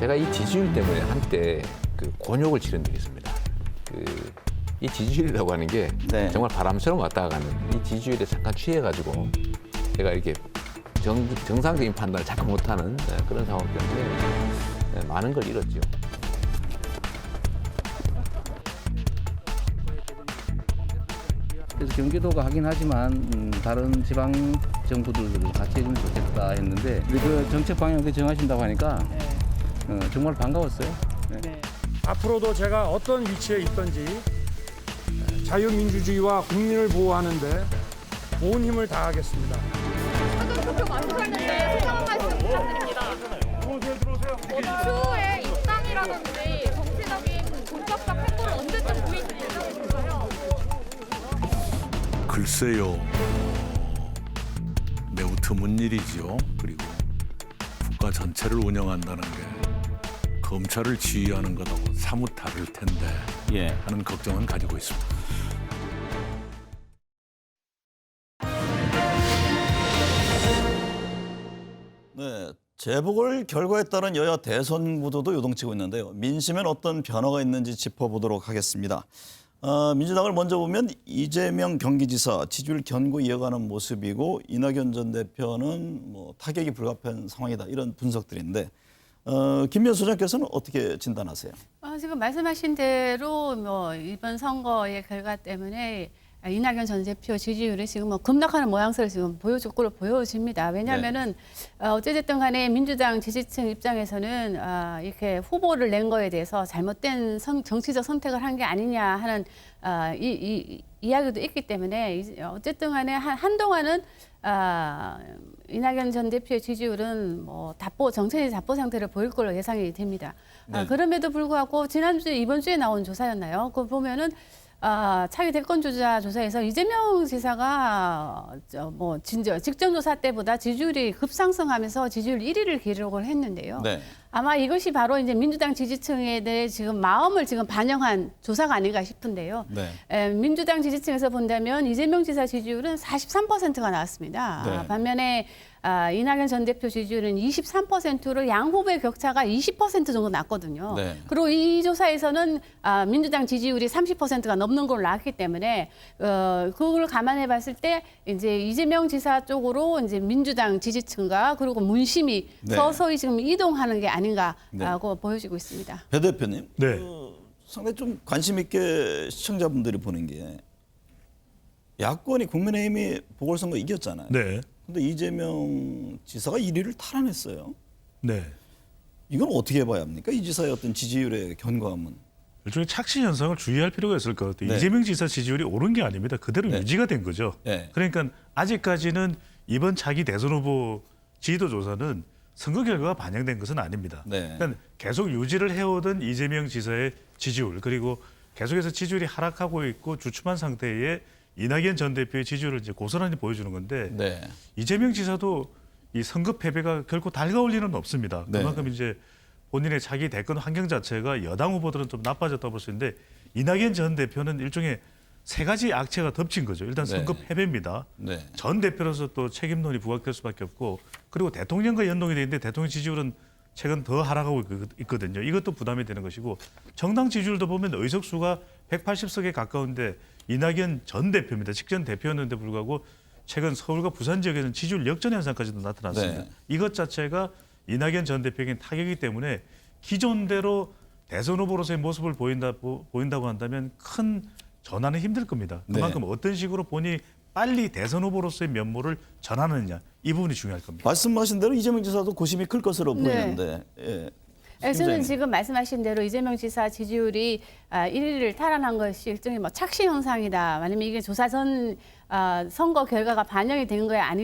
제가 이 지지율 때문에 한때 그 곤욕을 치른 적이 있습니다. 이 지지율이라고 하는 게 네. 정말 바람처럼 왔다 가는 이 지지율에 잠깐 취해가지고 제가 이렇게 정상적인 판단을 자꾸 못하는 그런 상황 때문에 많은 걸 잃었죠. 그래서 경기도가 하긴 하지만 다른 지방 정부들도 같이 해주면 좋겠다 했는데 그 정책 방향을 정하신다고 하니까 정말 반가웠어요. 네. 앞으로도 제가 어떤 위치에 있든지 자유민주주의와 국민을 보호하는 데 온 힘을 다하겠습니다. 목표 만드셨는데 소감 한 말씀 부탁드립니다. 추후에 입당이라든지 정치적인 본격적 행보를 언제쯤 보이실 예정이신가요? 글쎄요. 매우 드문 일이죠. 그리고 국가 전체를 운영한다는 게 검찰을 지휘하는 것하고 사뭇 다를 텐데 예. 하는 걱정은 가지고 있습니다. 네, 재보궐 결과에 따른 여야 대선 구도도 요동치고 있는데요. 민심엔 어떤 변화가 있는지 짚어보도록 하겠습니다. 민주당을 먼저 보면 이재명 경기지사 지지율 견고 이어가는 모습이고 이낙연 전 대표는 뭐 타격이 불가피한 상황이다 이런 분석들인데 김미연 소장께서는 어떻게 진단하세요? 지금 말씀하신 대로 뭐 이번 선거의 결과 때문에 이낙연 전 대표 지지율이 지금 뭐 급락하는 모양새를 지금 보여집니다. 왜냐하면은 어찌됐든 간에 민주당 지지층 입장에서는 이렇게 후보를 낸 거에 대해서 잘못된 정치적 선택을 한 게 아니냐 하는 이야기도 있기 때문에 어쨌든 간에 한동안은 이낙연 전 대표의 지지율은 뭐 정체적 답보 상태를 보일 걸로 예상이 됩니다. 네. 그럼에도 불구하고 지난주에 이번 주에 나온 조사였나요? 그거 보면은 차기 대권 주자 조사에서 이재명 지사가 직전 조사 때보다 지지율이 급상승하면서 지지율 1위를 기록을 했는데요. 네. 아마 이것이 바로 이제 민주당 지지층에 대해 지금 마음을 지금 반영한 조사가 아닌가 싶은데요. 네. 민주당 지지층에서 본다면 이재명 지사 지지율은 43%가 나왔습니다. 네. 반면에 이낙연 전 대표 지지율은 23%로 양 후보의 격차가 20% 정도 났거든요. 네. 그리고 이 조사에서는 민주당 지지율이 30%가 넘는 걸로 나왔기 때문에 그걸 감안해 봤을 때 이제 이재명 지사 쪽으로 이제 민주당 지지층과 그리고 문심이 네. 서서히 지금 이동하는 게 아닌가라고 보여지고 있습니다. 배 대표님, 네. 상당히 좀 관심 있게 시청자분들이 보는 게 야권이 국민의힘이 보궐선거 이겼잖아요. 네. 근데 이재명 지사가 1위를 탈환했어요. 네. 이건 어떻게 봐야 합니까? 이 지사의 어떤 지지율의 견고함은. 일종의 착시 현상을 주의할 필요가 있을 것 같아요. 네. 이재명 지사 지지율이 오른 게 아닙니다. 그대로 네. 유지가 된 거죠. 네. 그러니까 아직까지는 이번 차기 대선 후보 지지도 조사는 선거 결과가 반영된 것은 아닙니다. 네. 그러니까 계속 유지를 해오던 이재명 지사의 지지율 그리고 계속해서 지지율이 하락하고 있고 주춤한 상태에 이낙연 전 대표의 지지율을 이제 고스란히 보여주는 건데 네. 이재명 지사도 이 선거 패배가 결코 달가올 리는 없습니다. 네. 그만큼 이제 본인의 차기 대권 환경 자체가 여당 후보들은 좀 나빠졌다고 볼 수 있는데 이낙연 전 대표는 일종의 세 가지 악재가 덮친 거죠. 일단 선거 네. 패배입니다. 네. 전 대표로서 또 책임론이 부각될 수밖에 없고 그리고 대통령과 연동이 돼 있는데 대통령 지지율은 최근 더 하락하고 있거든요. 이것도 부담이 되는 것이고 정당 지지율도 보면 의석수가 180석에 가까운데 이낙연 전 대표입니다. 직전 대표였는데 불구하고 최근 서울과 부산 지역에는 지지율 역전 현상까지도 나타났습니다. 네. 이것 자체가 이낙연 전 대표에게 타격이기 때문에 기존대로 대선 후보로서의 모습을 보인다고 한다면 큰 전환은 힘들 겁니다. 그만큼 네. 어떤 식으로 본인이 빨리 대선 후보로서의 면모를 전하느냐 이 부분이 중요할 겁니다. 말씀하신 대로 이재명 지사도 고심이 클 것으로 네. 보이는데. 예. 저는 지금 말씀하신 대로 이재명 지사 지지율이 1위를 탈환한 것이 일종의 뭐 착시 현상이다. 아니면 이게 조사 전 선거 결과가 반영이 된 거야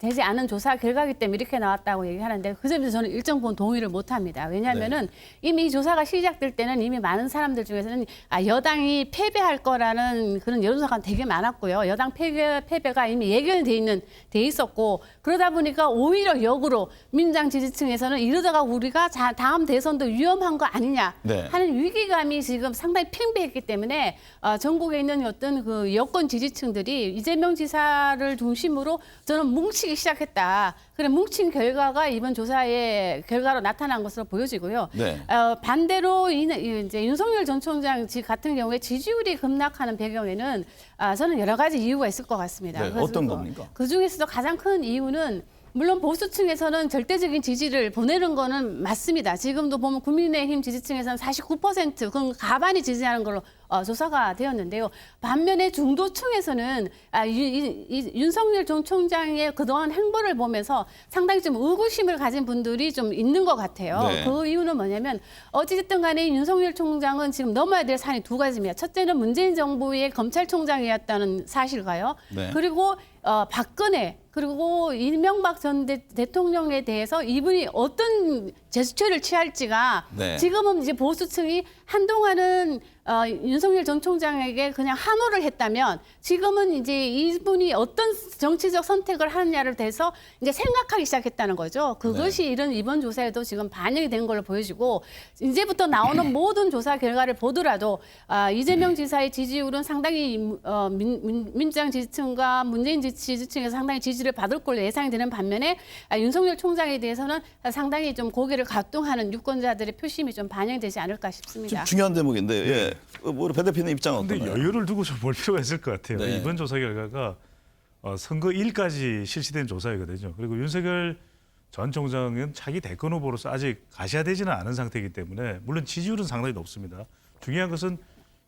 되지 않은 조사 결과이기 때문에 이렇게 나왔다고 얘기하는데 그 점에서 저는 일정 부분 동의를 못합니다. 왜냐하면은 이미 이 조사가 시작될 때는 이미 많은 사람들 중에서는 여당이 패배할 거라는 그런 여론조사가 되게 많았고요. 여당 패배가 이미 예견이 돼 있었고 그러다 보니까 오히려 역으로 민주당 지지층에서는 이러다가 우리가 다음 대선도 위험한 거 아니냐 네. 하는 위기감이 지금 상당히 팽배했기 때문에 전국에 있는 어떤 그 여권 지지층들이 이재명 지사를 중심으로 지지율도 저는 뭉치기 시작했다. 그래 뭉친 결과가 이번 조사의 결과로 나타난 것으로 보여지고요. 네. 반대로 이제 윤석열 전 총장 같은 경우에 지지율이 급락하는 배경에는 저는 여러 가지 이유가 있을 것 같습니다. 네, 어떤 겁니까? 그 중에서도 가장 큰 이유는 물론 보수층에서는 절대적인 지지를 보내는 거는 맞습니다. 지금도 보면 국민의힘 지지층에서는 49%, 그럼 가반이 지지하는 걸로 조사가 되었는데요. 반면에 중도층에서는 윤석열 전 총장의 그동안 행보를 보면서 상당히 좀 의구심을 가진 분들이 좀 있는 것 같아요. 네. 그 이유는 뭐냐면 어찌됐든 간에 윤석열 총장은 지금 넘어야 될 산이 두 가지입니다. 첫째는 문재인 정부의 검찰총장이었다는 사실과요. 네. 그리고 박근혜 그리고 이명박 전 대통령에 대해서 이분이 어떤 제스처를 취할지가 네. 지금은 이제 보수층이 한동안은 윤석열 전 총장에게 그냥 환호를 했다면 지금은 이제 이분이 어떤 정치적 선택을 하느냐를 대해서 이제 생각하기 시작했다는 거죠. 그것이 이번 조사에도 지금 반영이 된 걸로 보여지고 이제부터 나오는 모든 조사 결과를 보더라도 이재명 지사의 지지율은 상당히 민주당 지지층과 문재인 지지층에서 상당히 지지를 받을 걸로 예상이 되는 반면에 윤석열 총장에 대해서는 상당히 좀 고개를 가뚱하는 유권자들의 표심이 좀 반영되지 않을까 싶습니다. 지금 중요한 대목인데 예. 우리 배 대표님 입장은 근데 어떤가요? 여유를 두고 좀 볼 필요가 있을 것 같아요. 네. 이번 조사 결과가 선거일까지 실시된 조사이거든요. 그리고 윤석열 전 총장은 차기 대권 후보로서 아직 가시화되지는 않은 상태이기 때문에 물론 지지율은 상당히 높습니다. 중요한 것은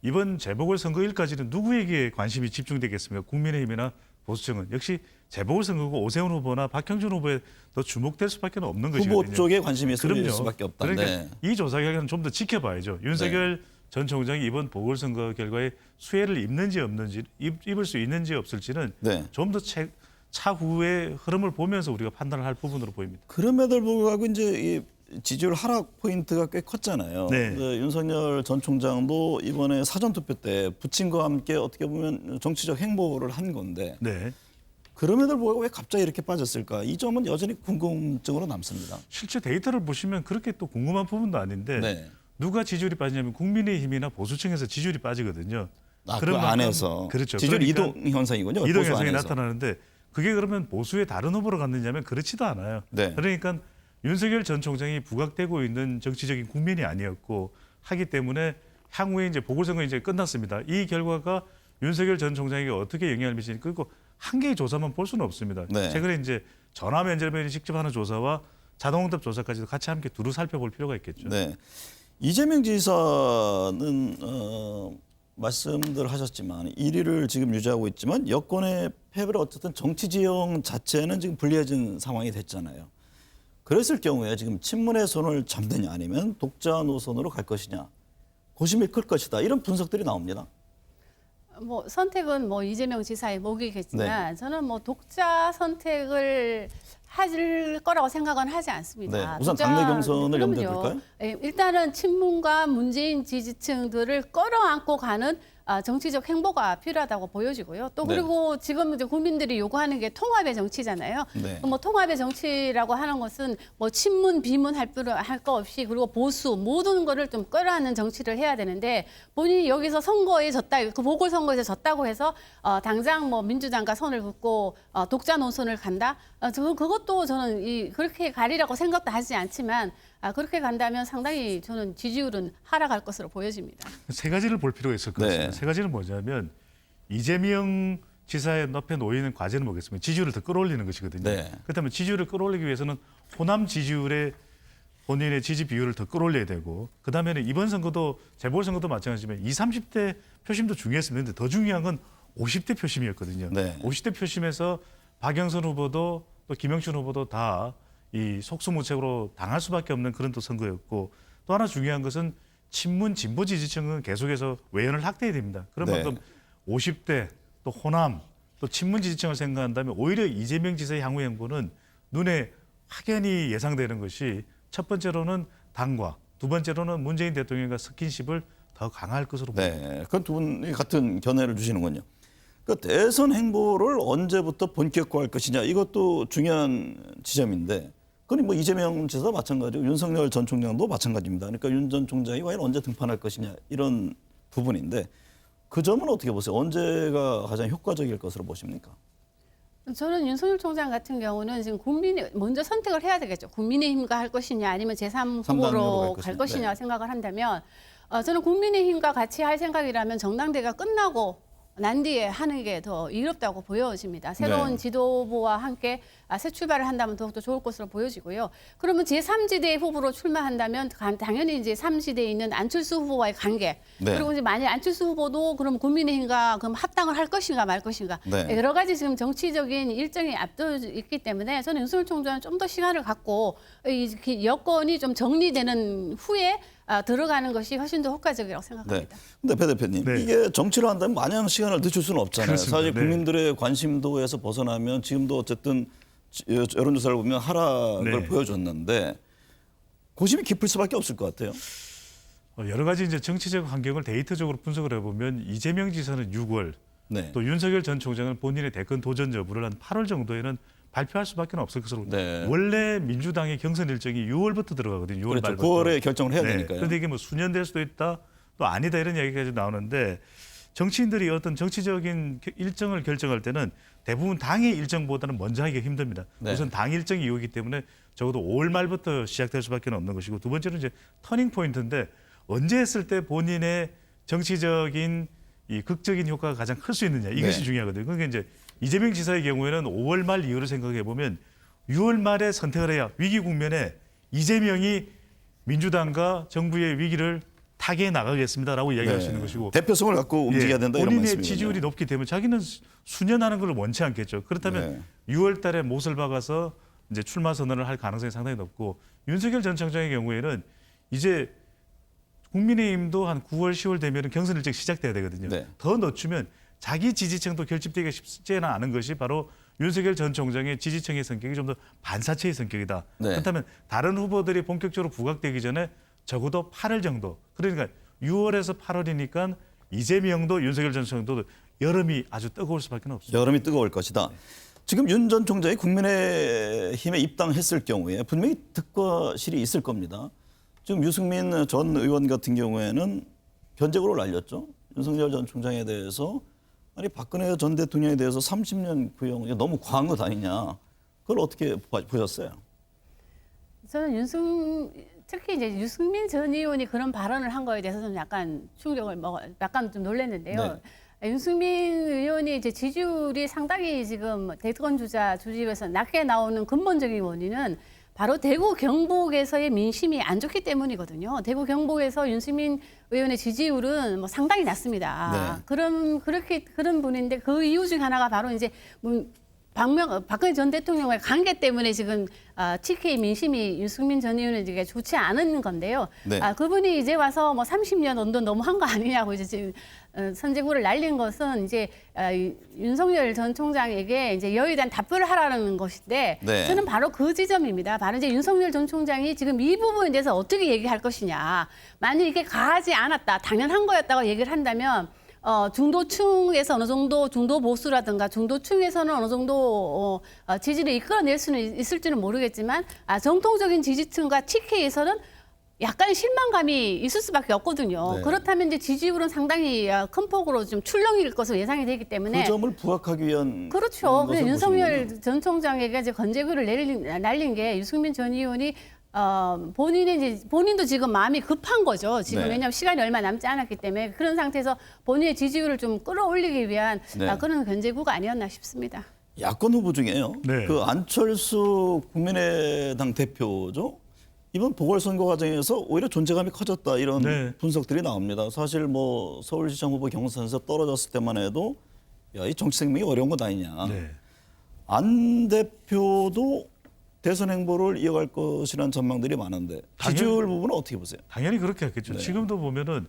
이번 재보궐선거일까지는 누구에게 관심이 집중되겠습니까? 국민의힘이나 보수층은 역시 재보궐선거고 오세훈 후보나 박형준 후보에 더 주목될 수밖에 없는 것이거든요. 후보 쪽에 관심이 쏠릴 그럼요. 수밖에 없다. 그러니까 네. 이 조사 결과는 좀 더 지켜봐야죠. 윤석열 전 총장이 이번 보궐선거 결과에 수혜를 입는지 없는지 입을 수 있는지 없을지는 네. 좀 더 차후의 흐름을 보면서 우리가 판단을 할 부분으로 보입니다. 그럼에도 불구하고 이제 이 지지율 하락 포인트가 꽤 컸잖아요. 네. 윤석열 전 총장도 이번에 사전투표 때 부친과 함께 어떻게 보면 정치적 행보를 한 건데 네. 그럼에도 불구하고 왜 갑자기 이렇게 빠졌을까? 이 점은 여전히 궁금증으로 남습니다. 실제 데이터를 보시면 그렇게 또 궁금한 부분도 아닌데 네. 누가 지지율이 빠지냐면 국민의힘이나 보수층에서 지지율이 빠지거든요. 그 그런 만큼- 안에서 그렇죠. 지지율 그러니까 이동 현상이군요. 이동 보수 현상이 안에서. 나타나는데 그게 그러면 보수의 다른 후보로 갔느냐면 그렇지도 않아요. 네. 그러니까 윤석열 전 총장이 부각되고 있는 정치적인 국면이 아니었고 하기 때문에 향후에 이제 보궐선거 이제 끝났습니다. 이 결과가 윤석열 전 총장에게 어떻게 영향을 미치는지 그리고 한 개의 조사만 볼 수는 없습니다. 네. 최근에 이제 전화 면접에 직접 하는 조사와 자동응답 조사까지도 같이 함께 두루 살펴볼 필요가 있겠죠. 네. 이재명 지사는 말씀들 하셨지만 1위를 지금 유지하고 있지만 여권의 패배를 어쨌든 정치 지형 자체는 지금 불리해진 상황이 됐잖아요. 그랬을 경우에 지금 친문의 손을 잡느냐 아니면 독자 노선으로 갈 것이냐 고심이 클 것이다 이런 분석들이 나옵니다. 뭐 선택은 뭐 이재명 지사의 몫이겠지만 네. 저는 뭐 독자 선택을 할 거라고 생각은 하지 않습니다. 네, 우선 당내 경선을 염두에 그럼요. 둘까요? 예, 일단은 친문과 문재인 지지층들을 끌어안고 가는 정치적 행보가 필요하다고 보여지고요. 또 네. 그리고 지금 이제 국민들이 요구하는 게 통합의 정치잖아요. 네. 뭐 통합의 정치라고 하는 것은 뭐 친문 비문 할 거 없이 그리고 보수 모든 거를 좀 끌어안는 정치를 해야 되는데 본인이 여기서 선거에 졌다, 그 보궐선거에서 졌다고 해서 당장 뭐 민주당과 손을 긋고 독자 노선을 간다. 그것도 저는 그렇게 가리라고 생각도 하지 않지만 그렇게 간다면 상당히 저는 지지율은 하락할 것으로 보여집니다. 세 가지를 볼 필요가 있을 것 네. 같습니다. 세 가지는 뭐냐면 이재명 지사의 옆에 놓이는 과제는 뭐겠습니까? 지지율을 더 끌어올리는 것이거든요. 네. 그렇다면 지지율을 끌어올리기 위해서는 호남 지지율의 본인의 지지 비율을 더 끌어올려야 되고 그다음에는 이번 선거도 재보궐선거도 마찬가지지만 20, 30대 표심도 중요했습니다. 그런데 더 중요한 건 50대 표심이었거든요. 네. 50대 표심에서 박영선 후보도 또 김영춘 후보도 다 이 속수무책으로 당할 수밖에 없는 그런 또 선거였고 또 하나 중요한 것은 친문 진보 지지층은 계속해서 외연을 확대해야 됩니다. 그런 네. 만큼 50대 또 호남 또 친문 지지층을 생각한다면 오히려 이재명 지사의 향후 행보는 눈에 확연히 예상되는 것이 첫 번째로는 당과 두 번째로는 문재인 대통령과 스킨십을 더 강화할 것으로 보입니다. 네, 그건 두 분이 같은 견해를 주시는군요. 그러니까 대선 행보를 언제부터 본격화할 것이냐 이것도 중요한 지점인데 그건 뭐 이재명 지사도 마찬가지고 윤석열 전 총장도 마찬가지입니다. 그러니까 윤 전 총장이 과연 언제 등판할 것이냐 이런 부분인데 그 점은 어떻게 보세요? 언제가 가장 효과적일 것으로 보십니까? 저는 윤석열 총장 같은 경우는 지금 국민이 먼저 선택을 해야 되겠죠. 국민의힘과 할 것이냐 아니면 제3 삼당으로 후보로 갈 갈 것이냐. 것이냐 생각을 한다면 저는 국민의힘과 같이 할 생각이라면 정당대가 끝나고 난 뒤에 하는 게 더 이롭다고 보여집니다. 새로운 네. 지도부와 함께 새 출발을 한다면 더욱더 좋을 것으로 보여지고요. 그러면 제3지대 후보로 출마한다면 당연히 이제 3지대에 있는 안철수 후보와의 관계 네. 그리고 이제 만약 안철수 후보도 그럼 국민의힘과 그럼 합당을 할 것인가 말 것인가 네. 여러 가지 지금 정치적인 일정이 앞두어 있기 때문에 저는 윤석열 총장은 좀 더 시간을 갖고 이 여건이 좀 정리되는 후에 들어가는 것이 훨씬 더 효과적이라고 네. 생각합니다. 근데 배 대표님, 네. 이게 정치를 한다면 마냥 시간을 늦출 수는 없잖아요. 그렇습니다. 사실 네. 국민들의 관심도에서 벗어나면 지금도 어쨌든 여론조사를 보면 하락을 네. 보여줬는데 고심이 깊을 수밖에 없을 것 같아요. 여러 가지 이제 정치적 환경을 데이터적으로 분석을 해보면 이재명 지사는 6월, 네. 또 윤석열 전 총장은 본인의 대권 도전 여부를 한 8월 정도에는 발표할 수밖에 없을 것으로 네. 원래 민주당의 경선 일정이 6월부터 들어가거든요. 6월 그렇죠. 말부터. 9월에 결정을 해야 네. 되니까요. 그런데 이게 뭐 수년 될 수도 있다, 또 아니다 이런 이야기까지 나오는데 정치인들이 어떤 정치적인 일정을 결정할 때는 대부분 당의 일정보다는 먼저 하기가 힘듭니다. 네. 우선 당 일정이 이오기 때문에 적어도 5월 말부터 시작될 수밖에 없는 것이고 두 번째는 이제 터닝 포인트인데 언제 했을 때 본인의 정치적인 이 극적인 효과가 가장 클 수 있느냐 이것이 네. 중요하거든요. 그러니까 이제 이재명 지사의 경우에는 5월 말 이후를 생각해 보면 6월 말에 선택을 해야 위기 국면에 이재명이 민주당과 정부의 위기를 타개해 나가겠습니다라고 이야기할 수 있는 것이고 대표성을 갖고 움직여야 된다 이런 본인의 말씀이군요. 지지율이 높기 때문에 자기는 수년하는 걸 원치 않겠죠. 그렇다면 6월 달에 못을 박아서 이제 출마 선언을 할 가능성이 상당히 높고 윤석열 전 총장의 경우에는 이제 국민의힘도 한 9월, 10월 되면 경선 일정 시작돼야 되거든요. 네. 더 늦추면 자기 지지층도 결집되기가 쉽지는 않은 것이 바로 윤석열 전 총장의 지지층의 성격이 좀 더 반사체의 성격이다. 네. 그렇다면 다른 후보들이 본격적으로 부각되기 전에 적어도 8월 정도. 그러니까 6월에서 8월이니까 이재명도 윤석열 전 총장도 여름이 아주 뜨거울 수밖에 없습니다. 여름이 뜨거울 것이다. 지금 윤 전 총장이 국민의힘에 입당했을 경우에 분명히 특과실이 있을 겁니다. 지금 유승민 전 의원 같은 경우에는 견제구를 날렸죠. 윤석열 전 총장에 대해서 아니 박근혜 전 대통령에 대해서 30년 구형 이거 너무 과한 것 아니냐. 그걸 어떻게 보셨어요? 저는 특히 이제 유승민 전 의원이 그런 발언을 한 거에 대해서 좀 약간 충격을 약간 좀 놀랐는데요. 윤승민 의원이 이제 지지율이 상당히 지금 대권 주자 주집에서 낮게 나오는 근본적인 원인은 바로 대구 경북에서의 민심이 안 좋기 때문이거든요. 대구 경북에서 윤승민 의원의 지지율은 뭐 상당히 낮습니다. 네. 그런 분인데 그 이유 중 하나가 바로 이제 박근혜 전 대통령과의 관계 때문에 지금 TK 민심이 윤승민 전 의원에게 좋지 않은 건데요. 네. 그분이 이제 와서 뭐 30년 언도 너무한 거 아니냐고 이제 지금 선제구를 날린 것은 이제 윤석열 전 총장에게 이제 여의에 대한 답변을 하라는 것인데 네. 저는 바로 그 지점입니다. 바로 이제 윤석열 전 총장이 지금 이 부분에 대해서 어떻게 얘기할 것이냐. 만약 이게 가하지 않았다, 당연한 거였다고 얘기를 한다면 중도층에서 어느 정도 중도 보수라든가 중도층에서는 어느 정도 지지를 이끌어낼 수는 있을지는 모르겠지만 정통적인 지지층과 TK에서는 약간 실망감이 있을 수밖에 없거든요. 네. 그렇다면 이제 지지율은 상당히 큰 폭으로 좀 출렁일 것으로 예상이 되기 때문에 그 점을 부각하기 위한 그렇죠. 것을 그냥 윤석열 보시는군요. 전 총장에게 이제 건재구를 날린 게 유승민 전 의원이 본인도 지금 마음이 급한 거죠. 지금 네. 왜냐하면 시간이 얼마 남지 않았기 때문에 그런 상태에서 본인의 지지율을 좀 끌어올리기 위한 네. 그런 견제구가 아니었나 싶습니다. 야권 후보 중에요. 네. 그 안철수 국민의당 대표죠. 이번 보궐선거 과정에서 오히려 존재감이 커졌다 이런 네. 분석들이 나옵니다. 사실 뭐 서울시장 후보 경선에서 떨어졌을 때만 해도 야, 이 정치 생명이 어려운 것 아니냐. 네. 안 대표도 대선 행보를 이어갈 것이라는 전망들이 많은데 지지율 부분은 어떻게 보세요? 당연히 그렇게 했겠죠. 네. 지금도 보면은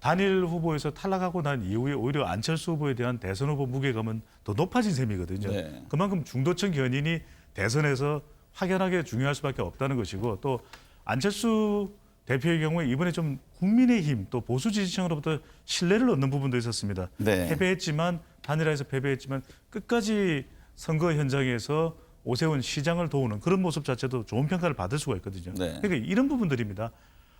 단일 후보에서 탈락하고 난 이후에 오히려 안철수 후보에 대한 대선 후보 무게감은 더 높아진 셈이거든요. 네. 그만큼 중도층 견인이 대선에서 확연하게 중요할 수밖에 없다는 것이고 또 안철수 대표의 경우에 이번에 좀 국민의힘 또 보수 지지층으로부터 신뢰를 얻는 부분도 있었습니다. 네. 패배했지만 단일화에서 패배했지만 끝까지 선거 현장에서 오세훈 시장을 도우는 그런 모습 자체도 좋은 평가를 받을 수가 있거든요. 네. 그러니까 이런 부분들입니다.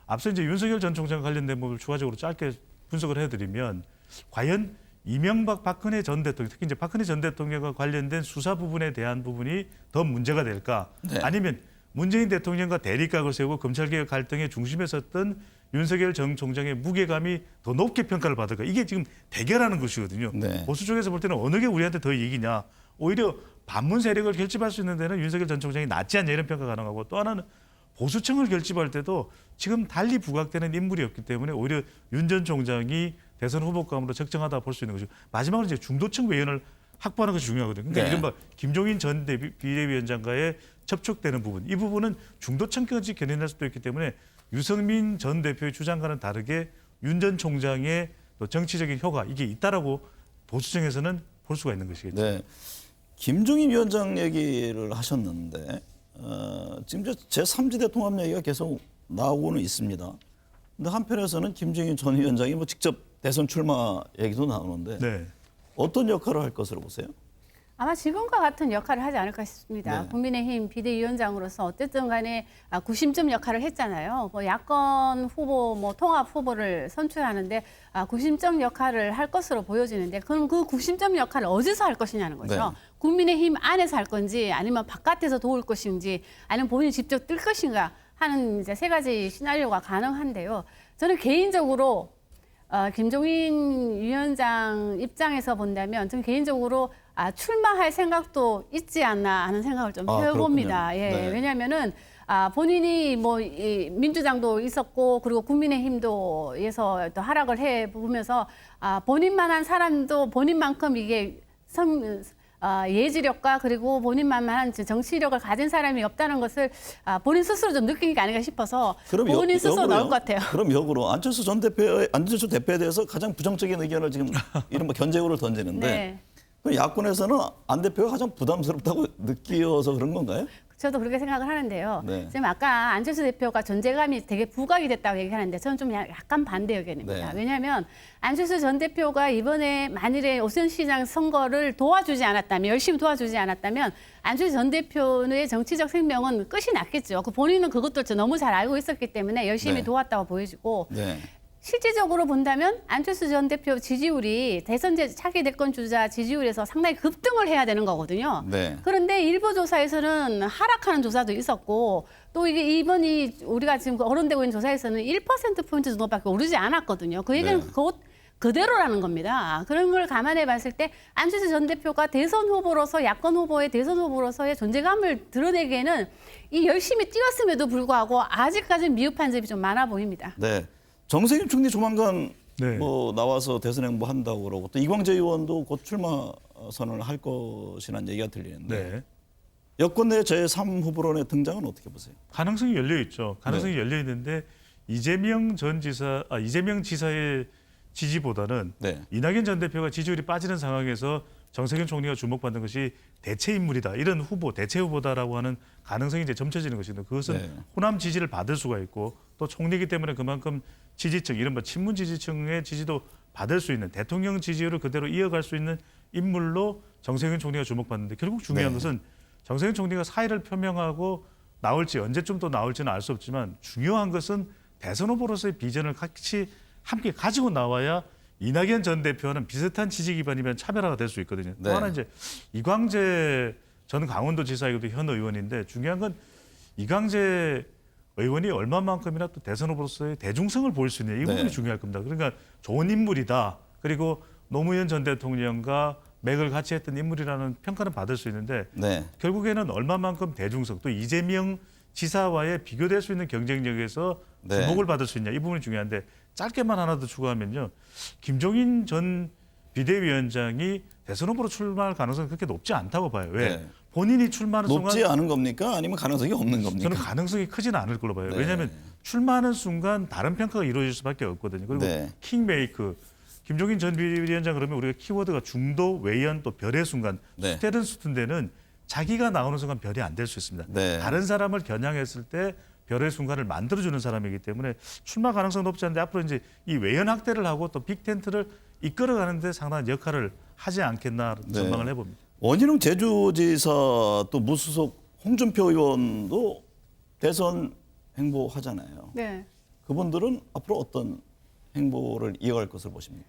앞서 이제 윤석열 전 총장 관련된 부분을 추가적으로 짧게 분석을 해드리면 과연 이명박 박근혜 전 대통령, 특히 이제 박근혜 전 대통령과 관련된 수사 부분에 대한 부분이 더 문제가 될까? 네. 아니면 문재인 대통령과 대립각을 세우고 검찰개혁 갈등의 중심에 섰던 윤석열 전 총장의 무게감이 더 높게 평가를 받을까? 이게 지금 대결하는 것이거든요. 네. 보수 쪽에서 볼 때는 어느 게 우리한테 더 이기냐? 오히려 반문 세력을 결집할 수 있는 데는 윤석열 전 총장이 낫지 않냐 이런 평가 가능하고, 또 하나는 보수층을 결집할 때도 지금 달리 부각되는 인물이 없기 때문에 오히려 윤 전 총장이 대선 후보감으로 적정하다 볼 수 있는 것이고, 마지막으로 이제 중도층 외연을 확보하는 것이 중요하거든요. 그러니까 네. 이른바 김종인 전 비대위원장과의 접촉되는 부분, 이 부분은 중도층까지 견인할 수도 있기 때문에 유승민 전 대표의 주장과는 다르게 윤 전 총장의 또 정치적인 효과, 이게 있다라고 보수층에서는 볼 수가 있는 것이겠죠. 네. 김종인 위원장 얘기를 하셨는데 지금 제3지대 통합 얘기가 계속 나오고는 있습니다. 근데 한편에서는 김종인 전 위원장이 뭐 직접 대선 출마 얘기도 나오는데 네. 어떤 역할을 할 것으로 보세요? 아마 지금과 같은 역할을 하지 않을까 싶습니다. 네. 국민의힘 비대위원장으로서 어쨌든 간에 구심점 역할을 했잖아요. 뭐 야권 후보, 뭐 통합 후보를 선출하는데 구심점 역할을 할 것으로 보여지는데, 그럼 그 구심점 역할을 어디서 할 것이냐는 거죠. 네. 국민의힘 안에서 할 건지, 아니면 바깥에서 도울 것인지, 아니면 본인이 직접 뜰 것인가 하는 이제 세 가지 시나리오가 가능한데요. 저는 개인적으로 김종인 위원장 입장에서 본다면 저는 개인적으로 출마할 생각도 있지 않나 하는 생각을 좀 해봅니다. 그렇군요. 예, 네. 왜냐하면은 본인이 뭐 이 민주당도 있었고, 그리고 국민의힘도에서 또 하락을 해 보면서 본인만한 사람도 본인만큼 이게 예지력과 그리고 본인만한 정치력을 가진 사람이 없다는 것을 본인 스스로 좀 느낀 게 아닌가 싶어서 본인 스스로 역으로요? 나올 것 같아요. 그럼 역으로 안철수 대표에 대해서 가장 부정적인 의견을 지금 이른바 견제구를 던지는데 네. 그럼 야권에서는 안 대표가 가장 부담스럽다고 느껴서 그런 건가요? 저도 그렇게 생각을 하는데요. 네. 지금 아까 안철수 대표가 존재감이 되게 부각이 됐다고 얘기하는데 저는 좀 약간 반대 의견입니다. 네. 왜냐하면 안철수 전 대표가 이번에 만일에 오세훈 시장 선거를 도와주지 않았다면, 열심히 도와주지 않았다면 안철수 전 대표의 정치적 생명은 끝이 났겠죠. 본인은 그것도 너무 잘 알고 있었기 때문에 열심히 네. 도왔다고 보여지고, 네. 실질적으로 본다면 안철수 전 대표 지지율이 대선제 차기 대권 주자 지지율에서 상당히 급등을 해야 되는 거거든요. 네. 그런데 일부 조사에서는 하락하는 조사도 있었고, 또 이게 이번이 우리가 지금 거론되고 있는 조사에서는 1%포인트 정도밖에 오르지 않았거든요. 그 얘기는 네. 곧 그대로라는 겁니다. 그런 걸 감안해 봤을 때 안철수 전 대표가 대선 후보로서, 야권 후보의 대선 후보로서의 존재감을 드러내기에는 이 열심히 뛰었음에도 불구하고 아직까지는 미흡한 점이 좀 많아 보입니다. 네. 정세균 총리 조만간 네. 뭐 나와서 대선 행보한다고 그러고 또 이광재 의원도 곧 출마 선언을 할 것이라는 얘기가 들리는데 네. 여권 내 제3 후보론의 등장은 어떻게 보세요? 가능성이 열려 있죠. 가능성이 네. 열려 있는데 이재명 지사의 지지보다는 네. 이낙연 전 대표가 지지율이 빠지는 상황에서 정세균 총리가 주목받는 것이 대체 인물이다, 이런 후보, 대체 후보다라고 하는 가능성이 이제 점쳐지는 것이거든요. 그것은 네. 호남 지지를 받을 수가 있고, 또 총리이기 때문에 그만큼 지지층, 이른바 친문 지지층의 지지도 받을 수 있는, 대통령 지지율을 그대로 이어갈 수 있는 인물로 정세균 총리가 주목받는데, 결국 중요한 네. 것은 정세균 총리가 사의를 표명하고 나올지, 언제쯤 또 나올지는 알 수 없지만, 중요한 것은 대선 후보로서의 비전을 같이 함께 가지고 나와야 이낙연 전 대표와는 비슷한 지지 기반이면 차별화가 될 수 있거든요. 네. 또 하나 이제 이광재 전 강원도지사이고도 현 의원인데, 중요한 건 이광재 의원이 얼마만큼이나 또 대선 후보로서의 대중성을 보일 수 있냐, 이 부분이 네. 중요할 겁니다. 그러니까 좋은 인물이다, 그리고 노무현 전 대통령과 맥을 같이 했던 인물이라는 평가는 받을 수 있는데, 네. 결국에는 얼마만큼 대중성, 또 이재명 지사와의 비교될 수 있는 경쟁력에서 네. 주목을 받을 수 있냐, 이 부분이 중요한데, 짧게만 하나 더 추가하면요, 김종인 전 비대위원장이 대선 후보로 출마할 가능성은 그렇게 높지 않다고 봐요. 왜? 네. 본인이 출마하는 높지 순간 않은 겁니까? 아니면 가능성이 없는 겁니까? 저는 가능성이 크지는 않을 걸로 봐요. 네. 왜냐하면 출마하는 순간 다른 평가가 이루어질 수밖에 없거든요. 그리고 네. 킹메이크, 김종인 전 비대위원장 그러면 우리가 키워드가 중도, 외연, 또 별의 순간, 네. 스테른 수준대는 자기가 나오는 순간 별이 안 될 수 있습니다. 네. 다른 사람을 겨냥했을 때 별의 순간을 만들어주는 사람이기 때문에 출마 가능성 높지 않은데, 앞으로 이제 이 외연 확대를 하고 또 빅텐트를 이끌어가는데 상당한 역할을 하지 않겠나 네. 전망을 해봅니다. 원희룡 제주지사 또 무소속 홍준표 의원도 대선 행보하잖아요. 네. 그분들은 앞으로 어떤 행보를 이어갈 것으로 보십니까?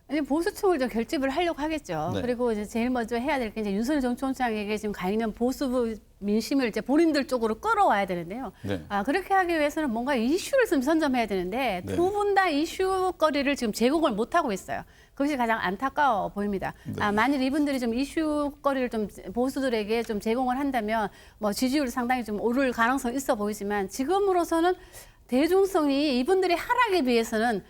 아니 보수층을 좀 결집을 하려고 하겠죠. 네. 그리고 이제 제일 먼저 해야 될 게 이제 윤석열 전 총장에게 지금 가 있는 보수 민심을 이제 본인들 쪽으로 끌어와야 되는데요. 네. 그렇게 하기 위해서는 뭔가 이슈를 좀 선점해야 되는데 네. 두 분 다 이슈거리를 지금 제공을 못 하고 있어요. 그것이 가장 안타까워 보입니다. 네. 만일 이분들이 좀 이슈거리를 좀 보수들에게 좀 제공을 한다면 뭐 지지율이 상당히 좀 오를 가능성이 있어 보이지만 지금으로서는 대중성이 이분들의 하락에 비해서는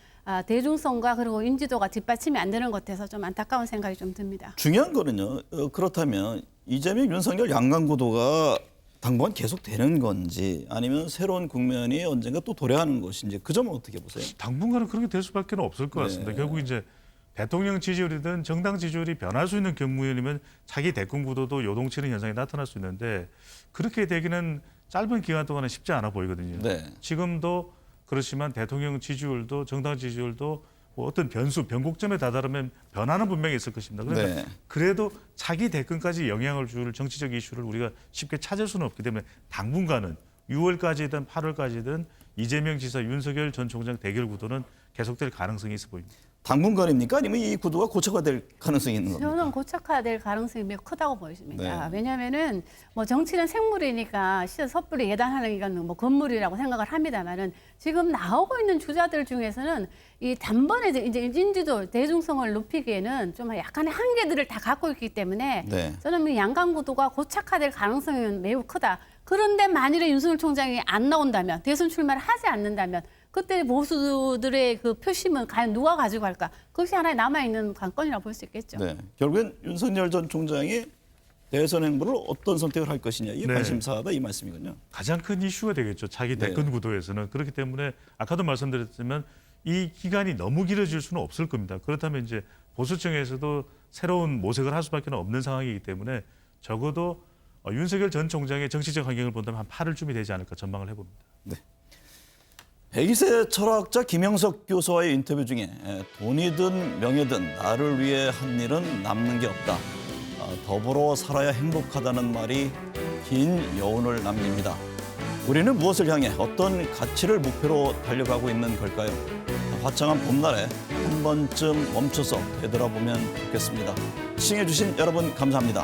대중성과 그리고 인지도가 뒷받침이 안 되는 것 같아서 좀 안타까운 생각이 좀 듭니다. 중요한 거는요. 그렇다면 이재명, 윤석열 양강 구도가 당분간 계속되는 건지 아니면 새로운 국면이 언젠가 또 도래하는 것인지 그 점은 어떻게 보세요? 당분간은 그렇게 될 수밖에 없을 것 같습니다. 네. 결국 이제 대통령 지지율이든 정당 지지율이 변할 수 있는 경우에는 차기 대권 구도도 요동치는 현상이 나타날 수 있는데 그렇게 되기는 짧은 기간 동안은 쉽지 않아 보이거든요. 네. 지금도 그렇지만 대통령 지지율도 정당 지지율도 뭐 어떤 변곡점에 다다르면 변화는 분명히 있을 것입니다. 그러니까 네. 그래도 차기 대권까지 영향을 줄 정치적 이슈를 우리가 쉽게 찾을 수는 없기 때문에 당분간은 6월까지든 8월까지든 이재명 지사, 윤석열 전 총장 대결 구도는 계속될 가능성이 있어 보입니다. 당분간입니까? 아니면 이 구도가 고쳐가 될 가능성이 있는 겁니까? 저는 고착화될 가능성이 매우 크다고 보입니다. 네. 왜냐하면은 뭐 정치는 생물이니까 섣불리 예단하는 건 뭐 건물이라고 생각을 합니다만은 지금 나오고 있는 주자들 중에서는 이 단번에 이제 인지도 대중성을 높이기에는 좀 약간의 한계들을 다 갖고 있기 때문에 네. 저는 이 양강 구도가 고착화될 가능성은 매우 크다. 그런데 만일에 윤석열 총장이 안 나온다면 대선 출마를 하지 않는다면 그때 보수들의 그 표심은 과연 누가 가지고 갈까? 그것이 하나의 남아있는 관건이라고 볼 수 있겠죠. 네. 결국엔 윤석열 전 총장이 대선 행보를 어떤 선택을 할 것이냐 이게 네. 관심사다 이 말씀이군요. 가장 큰 이슈가 되겠죠. 차기 대권 네. 구도에서는. 그렇기 때문에 아까도 말씀드렸지만 이 기간이 너무 길어질 수는 없을 겁니다. 그렇다면 이제 보수층에서도 새로운 모색을 할 수밖에 없는 상황이기 때문에 적어도 윤석열 전 총장의 정치적 환경을 본다면 한 8월쯤이 되지 않을까 전망을 해봅니다. 네. 102세 철학자 김영석 교수와의 인터뷰 중에 돈이든 명예든 나를 위해 한 일은 남는 게 없다. 더불어 살아야 행복하다는 말이 긴 여운을 남깁니다. 우리는 무엇을 향해 어떤 가치를 목표로 달려가고 있는 걸까요? 화창한 봄날에 한 번쯤 멈춰서 되돌아보면 좋겠습니다. 시청해주신 여러분 감사합니다.